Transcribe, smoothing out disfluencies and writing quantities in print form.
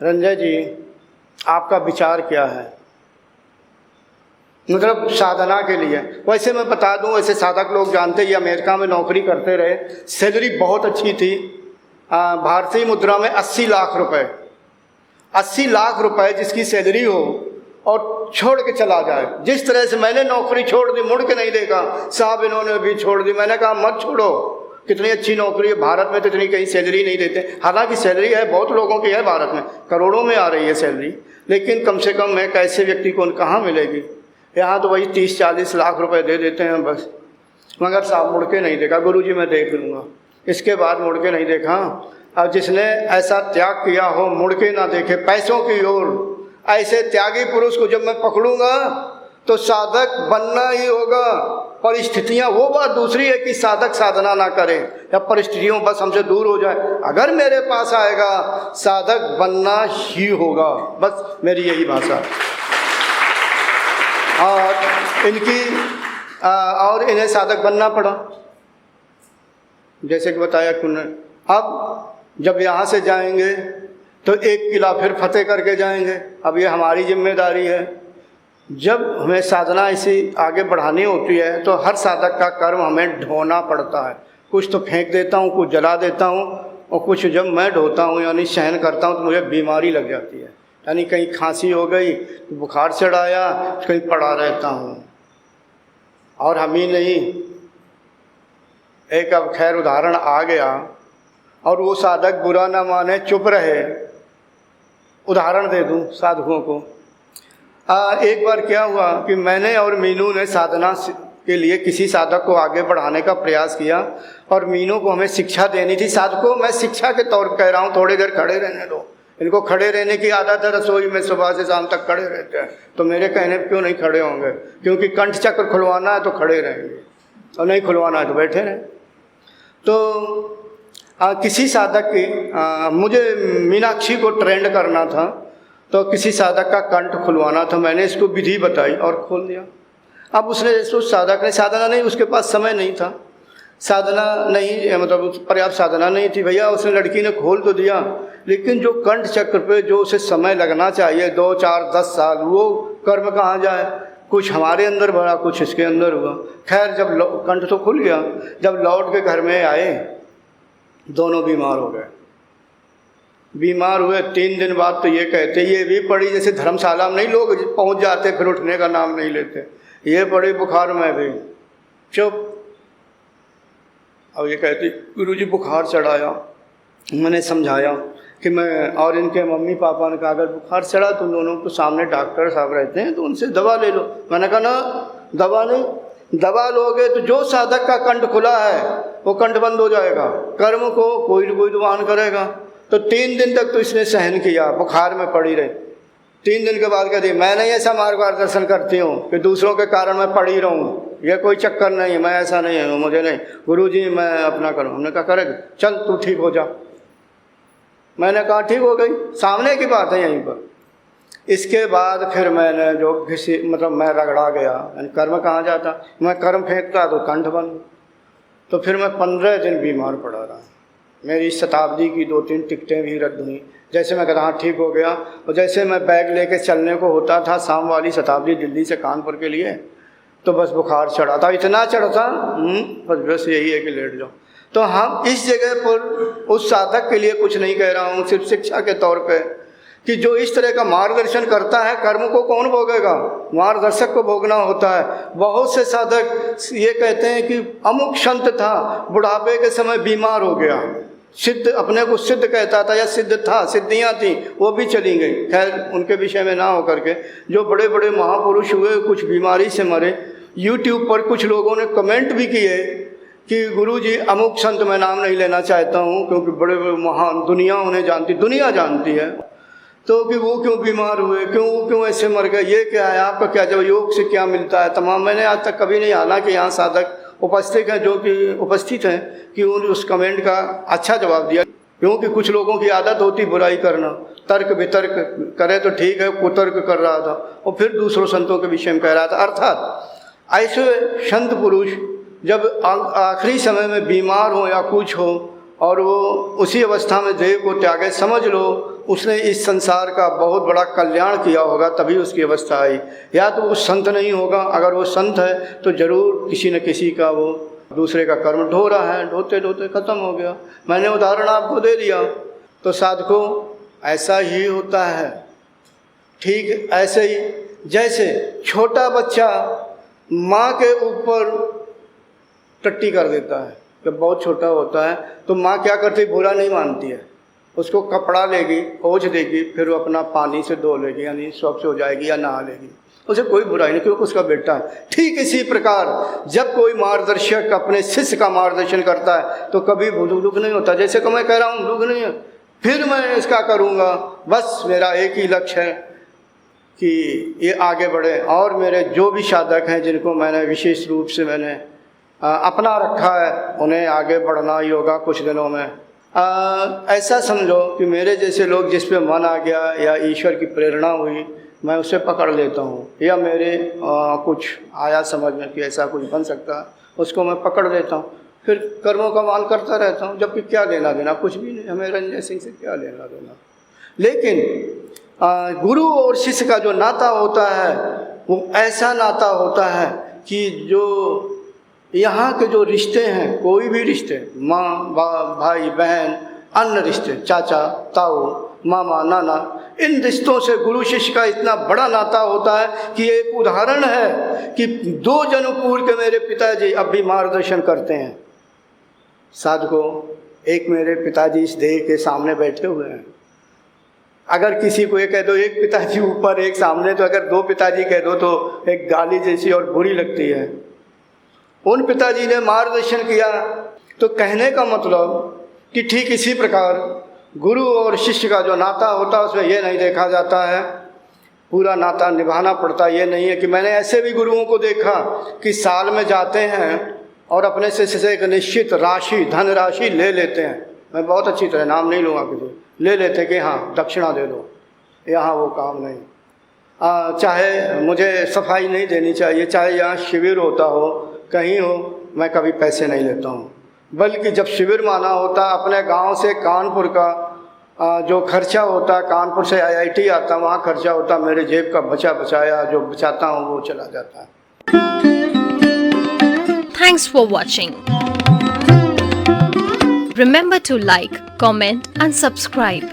रंजय जी, आपका विचार क्या है? मतलब साधना के लिए। वैसे मैं बता दूं, वैसे साधक लोग जानते ही अमेरिका में नौकरी करते रहे, सैलरी बहुत अच्छी थी। भारतीय मुद्रा में 80 लाख रुपए, 80 लाख रुपए जिसकी सैलरी हो और छोड़ के चला जाए। जिस तरह से मैंने नौकरी छोड़ दी, मुड़ के नहीं देखा, साहब इन्होंने भी छोड़ दी। मैंने कहा मत छोड़ो, कितनी अच्छी नौकरी है, भारत में तो इतनी कहीं सैलरी नहीं देते। हालांकि सैलरी है, बहुत लोगों की है, भारत में करोड़ों में आ रही है सैलरी, लेकिन कम से कम एक ऐसे व्यक्ति को कहाँ मिलेगी? यहाँ तो वही 30-40 लाख रुपए दे देते हैं बस। मगर साहब मुड़ के नहीं देखा, गुरुजी मैं देख लूँगा, इसके बाद मुड़ के नहीं देखा। अब जिसने ऐसा त्याग किया हो, मुड़ के ना देखे पैसों की ओर, ऐसे त्यागी पुरुष को जब मैं पकड़ूंगा तो साधक बनना ही होगा। परिस्थितियां, वो बात दूसरी है कि साधक साधना ना करे या परिस्थितियों बस हमसे दूर हो जाए। अगर मेरे पास आएगा, साधक बनना ही होगा, बस मेरी यही भाषा। और इन्हें साधक बनना पड़ा, जैसे कि बताया कि अब जब यहाँ से जाएंगे तो एक किला फिर फतेह करके जाएंगे। अब ये हमारी जिम्मेदारी है। जब हमें साधना इसी आगे बढ़ानी होती है तो हर साधक का कर्म हमें ढोना पड़ता है। कुछ तो फेंक देता हूँ, कुछ जला देता हूँ, और कुछ जब मैं ढोता हूँ यानी सहन करता हूँ तो मुझे बीमारी लग जाती है। यानी कहीं खांसी हो गई, बुखार चढ़ाया, कहीं पड़ा रहता हूँ। और हम ही नहीं, एक अब खैर उदाहरण आ गया, और वो साधक बुरा ना माने, चुप रहे। उदाहरण दे दूँ साधकों को। एक बार क्या हुआ कि मैंने और मीनू ने साधना के लिए किसी साधक को आगे बढ़ाने का प्रयास किया, और मीनू को हमें शिक्षा देनी थी। साधकों मैं शिक्षा के तौर पर कह रहा हूँ, थोड़ी देर खड़े रहने दो। इनको खड़े रहने की आदत है, रसोई में सुबह से शाम तक खड़े रहते हैं, तो मेरे कहने पर क्यों नहीं खड़े होंगे? क्योंकि कंठ चक्र खुलवाना है तो खड़े रहेंगे, और नहीं खुलवाना है तो बैठे रहें। तो किसी साधक की मुझे मीनाक्षी को ट्रेंड करना था, तो किसी साधक का कंठ खुलवाना था। मैंने इसको विधि बताई और खोल दिया। अब उसने, उस साधक ने साधना नहीं, उसके पास समय नहीं था, साधना नहीं, मतलब पर्याप्त साधना नहीं थी भैया। उसने, लड़की ने खोल तो दिया, लेकिन जो कंठ चक्र पे जो उसे समय लगना चाहिए 2, 4, 10 साल, वो कर्म कहाँ जाए? कुछ हमारे अंदर भरा, कुछ इसके अंदर हुआ। खैर जब कंठ तो खुल गया, जब लौट के घर में आए दोनों बीमार हो गए। बीमार हुए 3 दिन बाद तो ये कहते, ये भी पड़ी जैसे धर्मशाला में नहीं लोग पहुंच जाते फिर उठने का नाम नहीं लेते, ये पड़ी बुखार में भी चुप। और ये कहती गुरुजी बुखार चढ़ाया। मैंने समझाया कि मैं, और इनके मम्मी पापा ने कहा अगर बुखार चढ़ा तो दोनों को सामने डॉक्टर साहब रहते हैं तो उनसे दवा ले लो। मैंने कहा ना, दवा नहीं, दवा लोगे तो जो साधक का कंठ खुला है वो कंठ बंद हो जाएगा, कर्म को कोई न कोई तो वाहन करेगा। तो 3 दिन तक तो इसने सहन किया, बुखार में पड़ी रही। 3 दिन के बाद कहती मैं नहीं ऐसा मार्गदर्शन करती हूँ कि दूसरों के कारण मैं पड़ी रहूँ, ये कोई चक्कर नहीं है, मैं ऐसा नहीं हूँ, मुझे नहीं, गुरुजी मैं अपना करूँ। हमने कहा करेगा, चल तू ठीक हो जा। मैंने कहा ठीक हो गई, सामने की बात है यहीं पर। इसके बाद फिर मैंने जो किसी, मतलब मैं रगड़ा गया, कर्म कहाँ जाता, मैं कर्म फेंकता तो कंठ बंद। तो फिर मैं 15 दिन बीमार पड़ा रहा। मेरी शताब्दी की 2-3 टिकटें भी रद्द हुई। जैसे मैं कहता हाँ ठीक हो गया, और जैसे मैं बैग लेके चलने को होता था शाम वाली शताब्दी दिल्ली से कानपुर के लिए, तो बस बुखार चढ़ा था, इतना चढ़ा था बस यही है कि लेट जाओ। तो हम इस जगह पर उस साधक के लिए कुछ नहीं कह रहा हूँ, सिर्फ शिक्षा के तौर पे, कि जो इस तरह का मार्गदर्शन करता है, कर्म को कौन भोगेगा? मार्गदर्शक को भोगना होता है। बहुत से साधक ये कहते हैं कि अमुक संत था, बुढ़ापे के समय बीमार हो गया, सिद्ध, अपने को सिद्ध कहता था या सिद्ध था, सिद्धियाँ थी, वो भी चली गई। खैर उनके विषय में ना होकर के, जो बड़े बड़े महापुरुष हुए कुछ बीमारी से मरे। यूट्यूब पर कुछ लोगों ने कमेंट भी किए कि गुरुजी अमुक संत, मैं नाम नहीं लेना चाहता हूँ क्योंकि बड़े बड़े महान, दुनिया उन्हें जानती, दुनिया जानती है, तो कि वो क्यों बीमार हुए, क्यों ऐसे मर गए, ये क्या है, आपका क्या जब, योग से क्या मिलता है तमाम। मैंने आज तक कभी नहीं, हालांकि यहाँ साधक उपस्थित हैं जो कि उपस्थित हैं, कि उन उस कमेंट का अच्छा जवाब दिया। क्योंकि कुछ लोगों की आदत होती बुराई करना, तर्क वितर्क करे तो ठीक है, कुतर्क कर रहा था और फिर दूसरों संतों के विषय में कह रहा था। अर्थात ऐसे संत पुरुष जब आखिरी समय में बीमार हो या कुछ हो और वो उसी अवस्था में देह को त्यागे, समझ लो उसने इस संसार का बहुत बड़ा कल्याण किया होगा, तभी उसकी अवस्था आई। या तो वो संत नहीं होगा, अगर वो संत है तो जरूर किसी न किसी का वो दूसरे का कर्म ढो रहा है, ढोते ढोते ख़त्म हो गया। मैंने उदाहरण आपको दे दिया। तो साधकों ऐसा ही होता है। ठीक ऐसे ही जैसे छोटा बच्चा माँ के ऊपर टट्टी कर देता है, जब बहुत छोटा होता है तो माँ क्या करती, बुरा नहीं मानती है, उसको कपड़ा लेगी, पोंछ देगी, फिर वो अपना पानी से धो लेगी, यानी स्वच्छ हो जाएगी या नहा लेगी, उसे कोई बुराई नहीं, क्योंकि उसका बेटा है। ठीक इसी प्रकार जब कोई मार्गदर्शक अपने शिष्य का मार्गदर्शन करता है तो कभी दुख नहीं होता। जैसे कि मैं कह रहा हूँ दुख नहीं है, फिर मैं इसका करूँगा, बस मेरा एक ही लक्ष्य है कि ये आगे बढ़े। और मेरे जो भी साधक हैं जिनको मैंने विशेष रूप से मैंने अपना रखा है, उन्हें आगे बढ़ना ही होगा कुछ दिनों में। ऐसा समझो कि मेरे जैसे लोग जिस पे मन आ गया या ईश्वर की प्रेरणा हुई, मैं उसे पकड़ लेता हूँ, या मेरे कुछ आया समझ में कि ऐसा कुछ बन सकता है, उसको मैं पकड़ लेता हूँ, फिर कर्मों का मान करता रहता हूँ। जबकि क्या लेना देना, कुछ भी नहीं, हमें रंजय सिंह से क्या लेना देना। लेकिन गुरु और शिष्य का जो नाता होता है वो ऐसा नाता होता है कि जो यहाँ के जो रिश्ते हैं, कोई भी रिश्ते, माँ बाप भाई बहन, अन्य रिश्ते, चाचा ताऊ मामा नाना, इन रिश्तों से गुरु शिष्य का इतना बड़ा नाता होता है कि एक उदाहरण है कि 2 जन्म पूर्व के मेरे पिताजी अब भी मार्गदर्शन करते हैं। साधकों, एक मेरे पिताजी इस देह के सामने बैठे हुए हैं। अगर किसी को ये कह दो एक पिताजी ऊपर एक सामने, तो अगर 2 पिताजी कह दो तो एक गाली जैसी और बुरी लगती है। उन पिताजी ने मार्गदर्शन किया, तो कहने का मतलब कि ठीक इसी प्रकार गुरु और शिष्य का जो नाता होता है उसमें ये नहीं देखा जाता है, पूरा नाता निभाना पड़ता। ये नहीं है कि मैंने ऐसे भी गुरुओं को देखा कि साल में जाते हैं और अपने शिष्य से एक निश्चित राशि धन राशि ले लेते हैं। मैं बहुत अच्छी तरह नाम नहीं लूँगा किसी, ले लेते कि हाँ दक्षिणा दे दो। यहाँ वो काम नहीं। चाहे मुझे सफाई नहीं देनी चाहिए, चाहे यहाँ शिविर होता हो, कहीं हो, मैं कभी पैसे नहीं लेता हूँ। बल्कि जब शिविर माना होता, अपने गांव से कानपुर का जो खर्चा होता, कानपुर से IIT आता, वहाँ खर्चा होता, मेरे जेब का बचाया जो बचाता हूँ वो चला जाता है। Thanks for watching. Remember to like, comment and subscribe.